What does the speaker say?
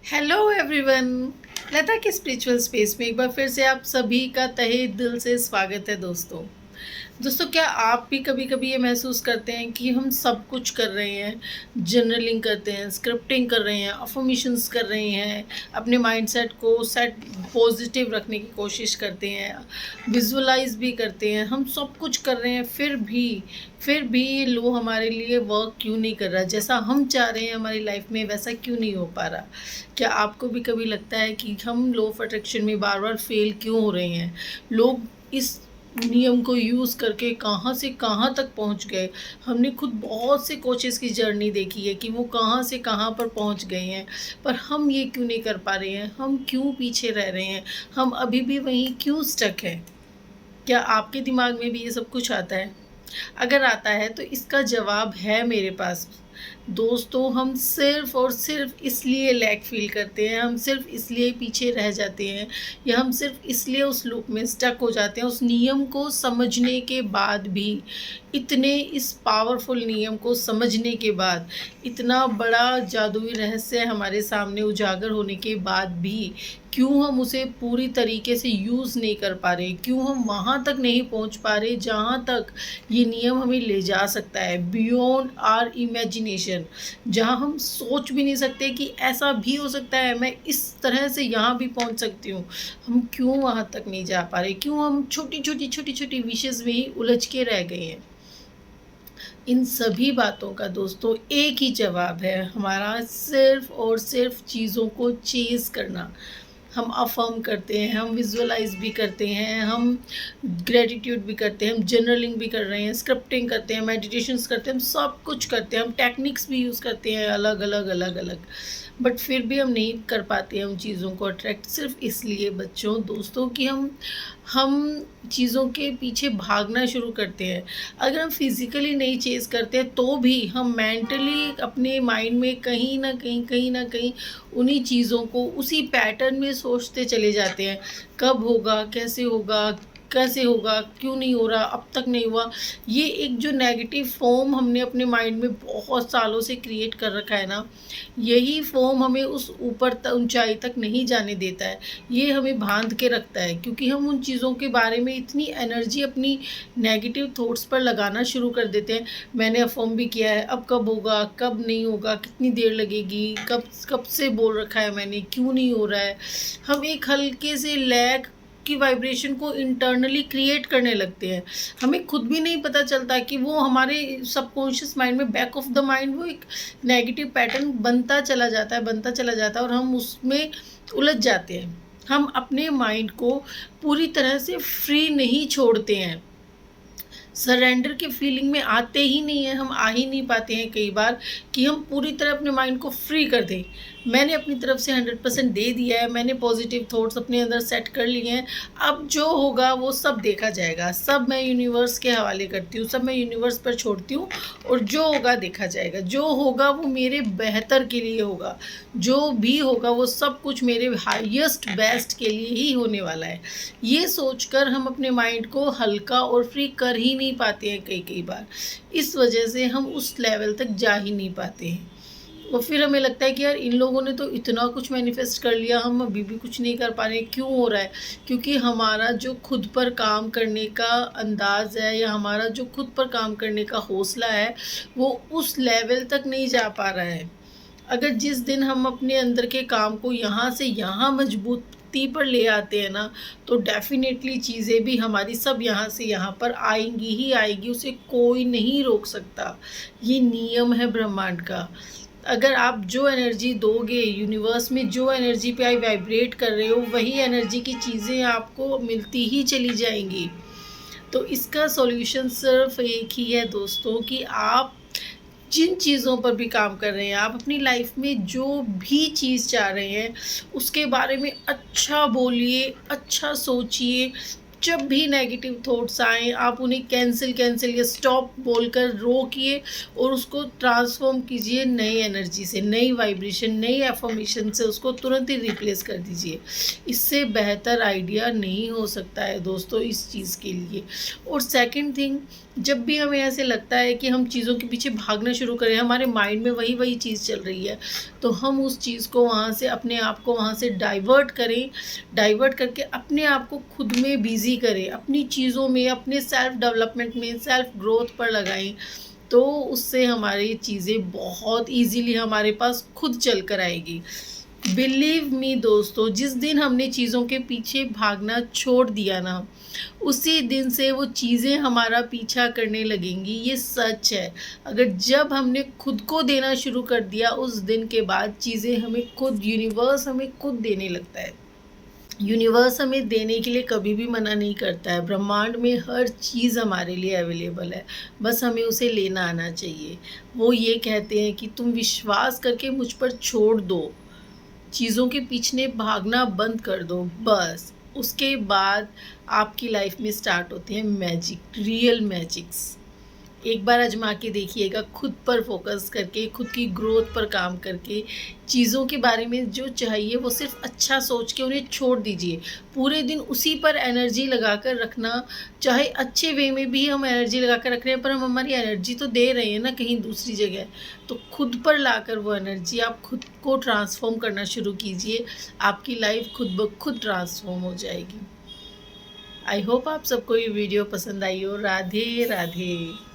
Hello everyone. लता के spiritual space में एक बार फिर से आप सभी का तहे दिल से स्वागत है दोस्तों। क्या आप भी कभी कभी ये महसूस करते हैं कि हम सब कुछ कर रहे हैं, जर्नलिंग करते हैं, स्क्रिप्टिंग कर रहे हैं, अफर्मेशंस कर रहे हैं, अपने माइंडसेट को सेट पॉजिटिव रखने की कोशिश करते हैं, विजुअलाइज भी करते हैं, हम सब कुछ कर रहे हैं, फिर भी ये लो हमारे लिए वर्क क्यों नहीं कर रहा, जैसा हम चाह रहे हैं हमारी लाइफ में वैसा क्यों नहीं हो पा रहा। क्या आपको भी कभी लगता है कि हम लॉ ऑफ अट्रैक्शन में बार बार फेल क्यों हो रहे हैं? लोग इस नियम को यूज़ करके कहाँ से कहाँ तक पहुँच गए। हमने खुद बहुत से कोचेस की जर्नी देखी है कि वो कहाँ से कहाँ पर पहुँच गए हैं, पर हम ये क्यों नहीं कर पा रहे हैं, हम क्यों पीछे रह रहे हैं, हम अभी भी वहीं क्यों स्टक हैं। क्या आपके दिमाग में भी ये सब कुछ आता है? अगर आता है तो इसका जवाब है मेरे पास। दोस्तों, हम सिर्फ़ और सिर्फ़ इसलिए लैक फ़ील करते हैं, हम सिर्फ़ इसलिए पीछे रह जाते हैं, या हम सिर्फ़ इसलिए उस लूप में स्टक हो जाते हैं, उस नियम को समझने के बाद भी, इस पावरफुल नियम को समझने के बाद, इतना बड़ा जादुई रहस्य हमारे सामने उजागर होने के बाद भी, क्यों हम उसे पूरी तरीके से यूज़ नहीं कर पा रहे, क्यों हम वहाँ तक नहीं पहुँच पा रहे जहाँ तक ये नियम हमें ले जा सकता है, बियॉन्ड आवर इमेजिनेशन, जहाँ हम सोच भी नहीं सकते कि ऐसा भी हो सकता है, मैं इस तरह से यहाँ भी पहुँच सकती हूँ। हम क्यों वहाँ तक नहीं जा पा रहे, क्यों हम छोटी छोटी विशेज़ में ही उलझ के रह गए हैं। इन सभी बातों का दोस्तों एक ही जवाब है, हमारा सिर्फ़ और सिर्फ़ चीज़ों को चेज़ करना। हम अफ़र्म करते हैं, हम विज़ुअलाइज़ भी करते हैं, हम ग्रैटिट्यूड भी करते हैं, हम जर्नलिंग भी कर रहे हैं, स्क्रिप्टिंग करते हैं, मेडिटेशंस करते हैं, हम सब कुछ करते हैं, हम टेक्निक्स भी यूज़ करते हैं अलग-अलग, बट फिर भी हम नहीं कर पाते हैं उन चीज़ों को अट्रैक्ट, सिर्फ़ इसलिए बच्चों दोस्तों कि हम चीज़ों के पीछे भागना शुरू करते हैं। अगर हम फिज़िकली नहीं चेज़ करते हैं तो भी हम मेंटली अपने माइंड में कहीं न कहीं उन्हीं चीज़ों को उसी पैटर्न में सोचते चले जाते हैं। कब होगा, कैसे होगा, क्यों नहीं हो रहा, अब तक नहीं हुआ। ये एक जो नेगेटिव फ़ॉर्म हमने अपने माइंड में बहुत सालों से क्रिएट कर रखा है ना, यही फ़ॉर्म हमें उस ऊपर ऊंचाई तक नहीं जाने देता है। ये हमें बांध के रखता है, क्योंकि हम उन चीज़ों के बारे में इतनी एनर्जी अपनी नेगेटिव थॉट्स पर लगाना शुरू कर देते हैं। मैंने अफ़र्म भी किया है, अब कब होगा, कब नहीं होगा, कितनी देर लगेगी, कब कब से बोल रखा है मैंने, क्यों नहीं हो रहा है। हम एक हल्के से लैग की वाइब्रेशन को इंटरनली क्रिएट करने लगते हैं। हमें खुद भी नहीं पता चलता कि वो हमारे सबकॉन्शियस माइंड में, बैक ऑफ द माइंड, वो एक नेगेटिव पैटर्न बनता चला जाता है और हम उसमें उलझ जाते हैं। हम अपने माइंड को पूरी तरह से फ्री नहीं छोड़ते हैं। सरेंडर के फीलिंग में आते ही नहीं हैं, हम आ ही नहीं पाते हैं कई बार कि हम पूरी तरह अपने माइंड को फ्री कर दें। मैंने अपनी तरफ से 100% दे दिया है, मैंने पॉजिटिव थॉट्स अपने अंदर सेट कर लिए हैं, अब जो होगा वो सब देखा जाएगा, सब मैं यूनिवर्स के हवाले करती हूँ, सब मैं यूनिवर्स पर छोड़ती हूँ, और जो होगा देखा जाएगा, जो होगा वो मेरे बेहतर के लिए होगा, जो भी होगा वो सब कुछ मेरे हाईएस्ट बेस्ट के लिए ही होने वाला है। ये सोचकर हम अपने माइंड को हल्का और फ्री कर ही नहीं पाते हैं कई बार। इस वजह से हम उस लेवल तक जा ही नहीं पाते हैं, और फिर हमें लगता है कि यार इन लोगों ने तो इतना कुछ मैनिफेस्ट कर लिया, हम अभी भी कुछ नहीं कर पा रहे, क्यों हो रहा है? क्योंकि हमारा जो खुद पर काम करने का अंदाज़ है, या हमारा जो खुद पर काम करने का हौसला है, वो उस लेवल तक नहीं जा पा रहा है। अगर जिस दिन हम अपने अंदर के काम को यहाँ से यहाँ मजबूती पर ले आते हैं ना, तो डेफ़िनेटली चीज़ें भी हमारी सब यहाँ से यहाँ पर आएँगी ही आएँगी, उसे कोई नहीं रोक सकता। ये नियम है ब्रह्मांड का। अगर आप जो एनर्जी दोगे, यूनिवर्स में जो एनर्जी पे आप वाइब्रेट कर रहे हो, वही एनर्जी की चीज़ें आपको मिलती ही चली जाएँगी। तो इसका सॉल्यूशन सिर्फ़ एक ही है दोस्तों, कि आप जिन चीज़ों पर भी काम कर रहे हैं, आप अपनी लाइफ में जो भी चीज़ चाह रहे हैं, उसके बारे में अच्छा बोलिए, अच्छा सोचिए, जब भी नेगेटिव थॉट्स आएँ आप उन्हें कैंसिल कैंसिल या स्टॉप बोलकर रोकिए और उसको ट्रांसफ़ॉर्म कीजिए नई एनर्जी से, नई वाइब्रेशन, नई अफ़र्मेशन से उसको तुरंत ही रिप्लेस कर दीजिए। इससे बेहतर आइडिया नहीं हो सकता है दोस्तों इस चीज़ के लिए। और सेकंड थिंग, जब भी हमें ऐसे लगता है कि हम चीज़ों के पीछे भागना शुरू करें, हमारे माइंड में वही चीज़ चल रही है, तो हम उस चीज़ को वहाँ से, अपने आप को वहाँ से डाइवर्ट करें। डाइवर्ट करके अपने आप को खुद में बिज़ी करें, अपनी चीज़ों में, अपने सेल्फ डेवलपमेंट में, सेल्फ ग्रोथ पर लगाएँ। तो उससे हमारी चीज़ें बहुत ईज़िली हमारे पास खुद चल कर आएगी। बिलीव मी दोस्तों, जिस दिन हमने चीज़ों के पीछे भागना छोड़ दिया ना, उसी दिन से वो चीज़ें हमारा पीछा करने लगेंगी, ये सच है। अगर जब हमने खुद को देना शुरू कर दिया, उस दिन के बाद चीज़ें हमें खुद, यूनिवर्स हमें खुद देने लगता है। यूनिवर्स हमें देने के लिए कभी भी मना नहीं करता है। ब्रह्मांड में हर चीज़ हमारे लिए अवेलेबल है, बस हमें उसे लेना आना चाहिए। वो ये कहते हैं कि तुम विश्वास करके मुझ पर छोड़ दो, चीज़ों के पीछे भागना बंद कर दो, बस। उसके बाद आपकी लाइफ में स्टार्ट होते हैं मैजिक, रियल मैजिक्स। एक बार आज़मा के देखिएगा, खुद पर फोकस करके, खुद की ग्रोथ पर काम करके, चीज़ों के बारे में जो चाहिए वो सिर्फ अच्छा सोच के उन्हें छोड़ दीजिए। पूरे दिन उसी पर एनर्जी लगा कर रखना, चाहे अच्छे वे में भी हम एनर्जी लगा कर रख रहे हैं, पर हम हमारी एनर्जी तो दे रहे हैं ना कहीं दूसरी जगह। तो खुद पर लाकर वो एनर्जी आप खुद को ट्रांसफ़ॉर्म करना शुरू कीजिए, आपकी लाइफ खुद ब खुद ट्रांसफ़ॉर्म हो जाएगी। आई होप आप सबको ये वीडियो पसंद आई हो। राधे राधे।